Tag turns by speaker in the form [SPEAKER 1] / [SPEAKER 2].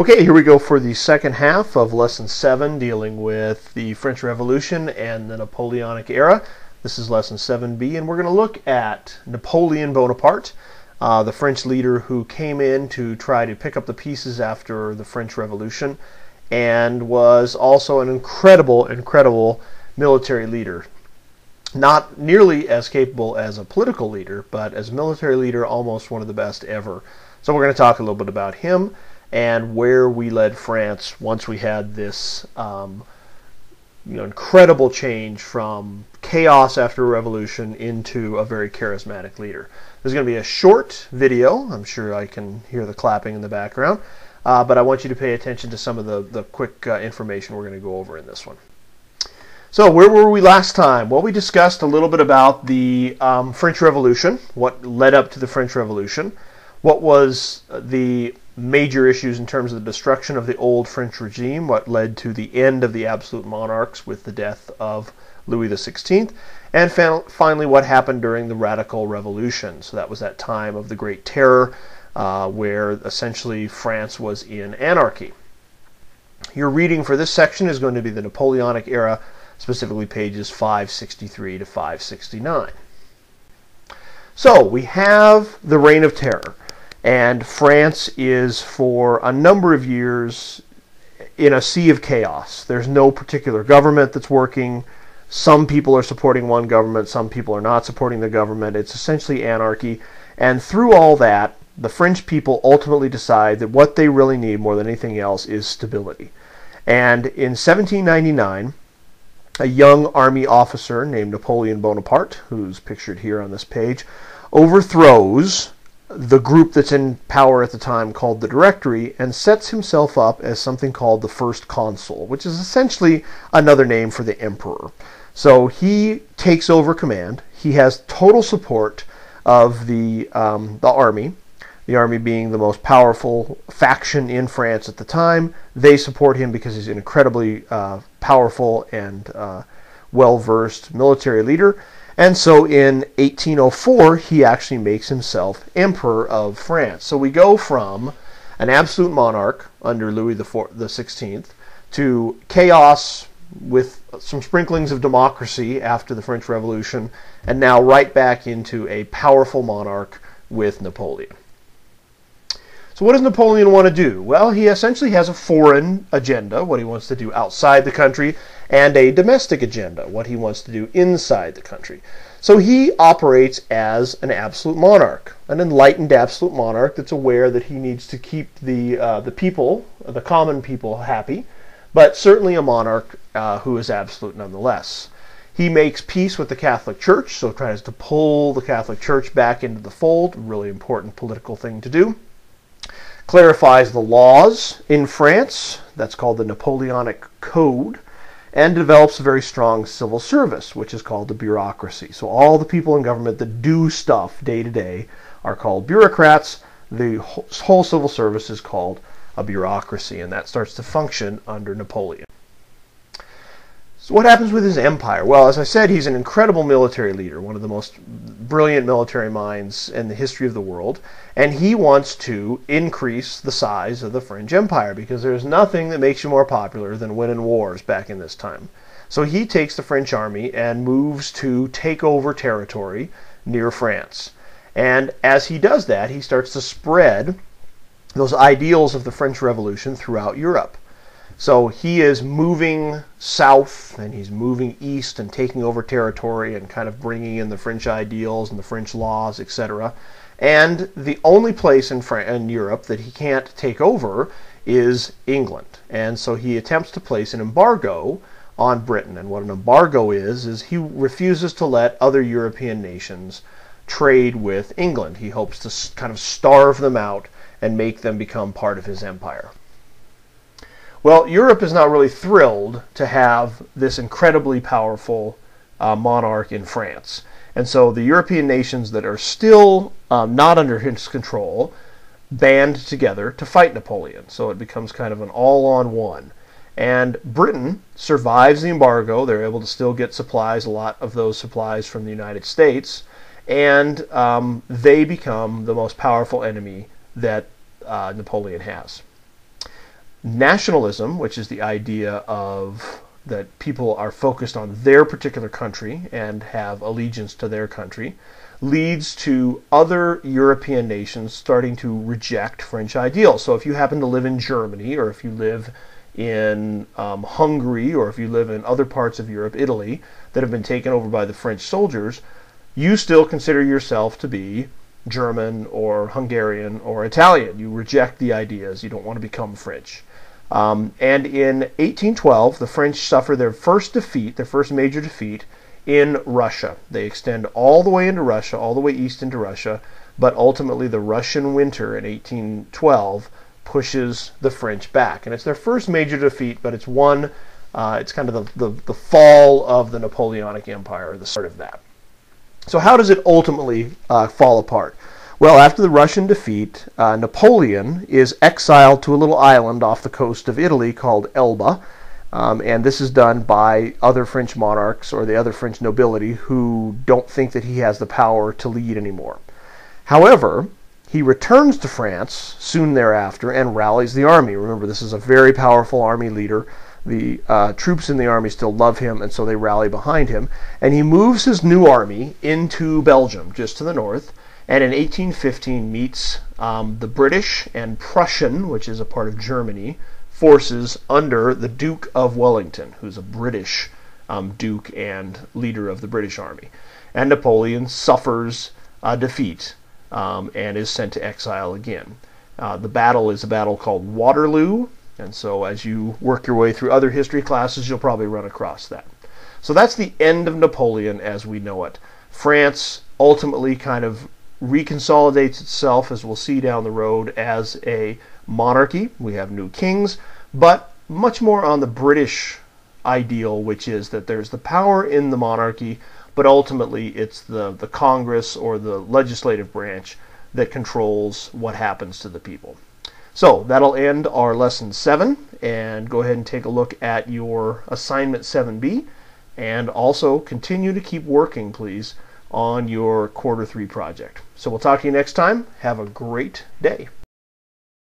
[SPEAKER 1] Okay, here we go for the second half of Lesson 7, dealing with the French Revolution and the Napoleonic era. This is Lesson 7b, and we're going to look at Napoleon Bonaparte, the French leader who came in to try to pick up the pieces after the French Revolution, and was also an incredible military leader. Not nearly as capable as a political leader, but as a military leader, almost one of the best ever. So we're going to talk a little bit about him and where we led France once we had this incredible change from chaos after a revolution into a very charismatic leader. There's going to be a short video. I'm sure I can hear the clapping in the background, but I want you to pay attention to some of the quick information we're going to go over in this one. So where were we last time? Well, we discussed a little bit about the French Revolution, what led up to the French Revolution, what was the major issues in terms of the destruction of the old French regime, what led to the end of the absolute monarchs with the death of Louis XVI, and finally what happened during the Radical Revolution. So that was that time of the Great Terror where essentially France was in anarchy. Your reading for this section is going to be the Napoleonic era, specifically pages 563 to 569. So we have the Reign of Terror. And France is, for a number of years, in a sea of chaos. There's no particular government that's working. Some people are supporting one government, some people are not supporting the government. It's essentially anarchy. And through all that, the French people ultimately decide that what they really need more than anything else is stability. And in 1799, a young army officer named Napoleon Bonaparte, who's pictured here on this page, overthrows the group that's in power at the time called the Directory and sets himself up as something called the First Consul, which is essentially another name for the emperor. So he takes over command. He has total support of the army being the most powerful faction in France at the time. They support him because he's an incredibly powerful and well-versed military leader. And so in 1804, he actually makes himself Emperor of France. So we go from an absolute monarch under Louis XVI to chaos with some sprinklings of democracy after the French Revolution, and now right back into a powerful monarch with Napoleon. So what does Napoleon want to do? Well, he essentially has a foreign agenda, what he wants to do outside the country, and a domestic agenda, what he wants to do inside the country. So he operates as an absolute monarch, an enlightened absolute monarch that's aware that he needs to keep the people, the common people, happy, but certainly a monarch who is absolute nonetheless. He makes peace with the Catholic Church, so tries to pull the Catholic Church back into the fold, a really important political thing to do. Clarifies the laws in France, that's called the Napoleonic Code, and develops a very strong civil service, which is called the bureaucracy. So all the people in government that do stuff day to day are called bureaucrats. The whole civil service is called a bureaucracy, and that starts to function under Napoleon. So what happens with his empire? Well, as I said, he's an incredible military leader, one of the most brilliant military minds in the history of the world, and he wants to increase the size of the French Empire because there's nothing that makes you more popular than winning wars back in this time. So he takes the French army and moves to take over territory near France. And as he does that, he starts to spread those ideals of the French Revolution throughout Europe. So he is moving south and he's moving east and taking over territory and kind of bringing in the French ideals and the French laws, etc. And the only place in Europe that he can't take over is England. And so he attempts to place an embargo on Britain. And what an embargo is he refuses to let other European nations trade with England. He hopes to kind of starve them out and make them become part of his empire. Well, Europe is not really thrilled to have this incredibly powerful monarch in France. And so the European nations that are still not under his control band together to fight Napoleon. So it becomes kind of an all-on-one. And Britain survives the embargo. They're able to still get supplies, a lot of those supplies from the United States. And they become the most powerful enemy that Napoleon has. Nationalism, which is the idea of that people are focused on their particular country and have allegiance to their country, leads to other European nations starting to reject French ideals. So if you happen to live in Germany, or if you live in Hungary, or if you live in other parts of Europe, Italy, that have been taken over by the French soldiers, you still consider yourself to be German or Hungarian or Italian. You reject the ideas. You don't want to become French. And in 1812, the French suffer their first defeat, their first major defeat, in Russia. They extend all the way into Russia, all the way east into Russia, but ultimately the Russian winter in 1812 pushes the French back. And it's their first major defeat, but it's one, it's kind of the fall of the Napoleonic Empire, the start of that. So how does it ultimately fall apart? Well, after the Russian defeat, Napoleon is exiled to a little island off the coast of Italy called Elba, and this is done by other French monarchs or the other French nobility who don't think that he has the power to lead anymore. However, he returns to France soon thereafter and rallies the army. Remember, this is a very powerful army leader. The troops in the army still love him, and so they rally behind him. And he moves his new army into Belgium, just to the north, and in 1815 meets the British and Prussian, which is a part of Germany, forces under the Duke of Wellington, who's a British duke and leader of the British army. And Napoleon suffers defeat and is sent to exile again. The battle is a battle called Waterloo, and so as you work your way through other history classes, you'll probably run across that. So that's the end of Napoleon as we know it. France ultimately kind of reconsolidates itself, as we'll see down the road, as a monarchy. We have new kings, but much more on the British ideal, which is that there's the power in the monarchy, but ultimately it's the Congress or the legislative branch that controls what happens to the people. So that'll end our lesson 7, and go ahead and take a look at your assignment 7b, and also continue to keep working, please, on your quarter 3 project. So we'll talk to you next time. Have a great day.